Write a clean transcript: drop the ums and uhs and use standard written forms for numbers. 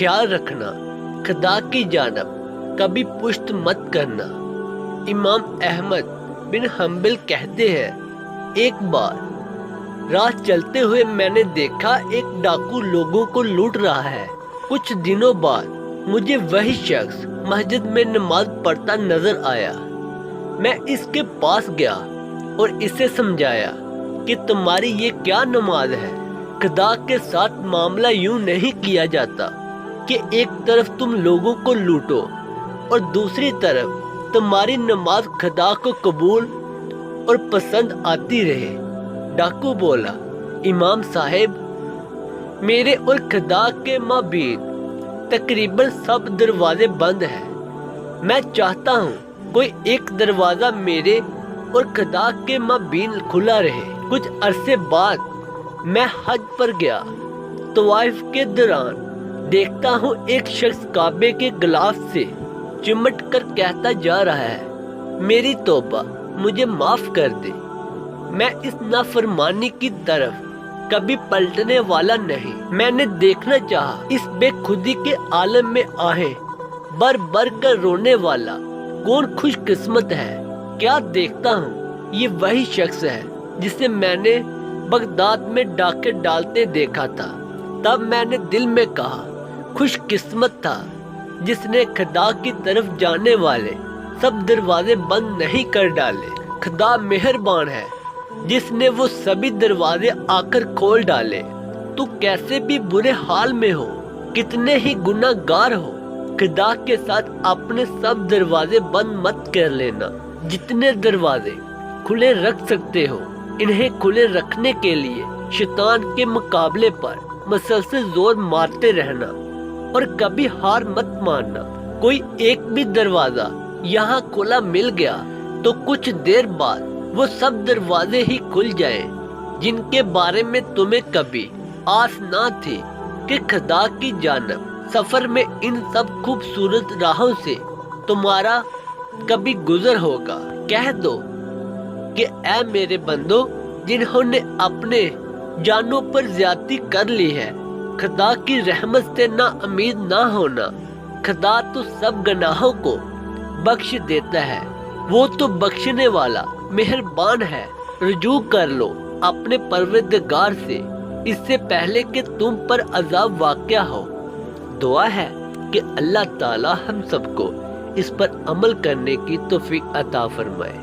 خیال رکھنا، خدا کی جانب کبھی پشت مت کرنا۔ امام احمد بن حنبل کہتے ہیں، ایک بار راہ چلتے ہوئے میں نے دیکھا ایک ڈاکو لوگوں کو لوٹ رہا ہے۔ کچھ دنوں بعد مجھے وہی شخص مسجد میں نماز پڑھتا نظر آیا۔ میں اس کے پاس گیا اور اسے سمجھایا کہ تمہاری یہ کیا نماز ہے؟ خدا کے ساتھ معاملہ یوں نہیں کیا جاتا کہ ایک طرف تم لوگوں کو لوٹو اور دوسری طرف تمہاری نماز خدا کو قبول اور پسند آتی رہے۔ ڈاکو بولا، امام صاحب، میرے اور خدا کے مابین تقریباً سب دروازے بند ہیں۔ میں چاہتا ہوں کوئی ایک دروازہ میرے اور خدا کے مابین کھلا رہے۔ کچھ عرصے بعد میں حج پر گیا۔ طواف کے دوران دیکھتا ہوں ایک شخص کعبے کے غلاف سے چمٹ کر کہتا جا رہا ہے، میری توبہ، مجھے معاف کر دے۔ میں اس نافرمانی کی طرف کبھی پلٹنے والا نہیں۔ میں نے دیکھنا چاہا اس بے خودی کے عالم میں آہیں بر بر کر رونے والا کون خوش قسمت ہے۔ کیا دیکھتا ہوں یہ وہی شخص ہے جسے میں نے بغداد میں ڈاکے ڈالتے دیکھا تھا۔ تب میں نے دل میں کہا، خوش قسمت تھا جس نے خدا کی طرف جانے والے سب دروازے بند نہیں کر ڈالے۔ خدا مہربان ہے جس نے وہ سبھی دروازے آ کر کھول ڈالے۔ تو کیسے بھی برے حال میں ہو، کتنے ہی گناہ گار ہو، خدا کے ساتھ اپنے سب دروازے بند مت کر لینا۔ جتنے دروازے کھلے رکھ سکتے ہو انہیں کھلے رکھنے کے لیے شیطان کے مقابلے پر مسلسل زور مارتے رہنا اور کبھی ہار مت ماننا۔ کوئی ایک بھی دروازہ یہاں کھلا مل گیا تو کچھ دیر بعد وہ سب دروازے ہی کھل جائیں جن کے بارے میں تمہیں کبھی آس نہ تھی کہ خدا کی جانب سفر میں ان سب خوبصورت راہوں سے تمہارا کبھی گزر ہوگا۔ کہہ دو کہ اے میرے بندو جنہوں نے اپنے جانوں پر زیادتی کر لی ہے، خدا کی رحمت سے نا امید نہ ہونا۔ خدا تو سب گناہوں کو بخش دیتا ہے، وہ تو بخشنے والا مہربان ہے۔ رجوع کر لو اپنے پروردگار سے اس سے پہلے کہ تم پر عذاب واقع ہو۔ دعا ہے کہ اللہ تعالی ہم سب کو اس پر عمل کرنے کی توفیق عطا فرمائے۔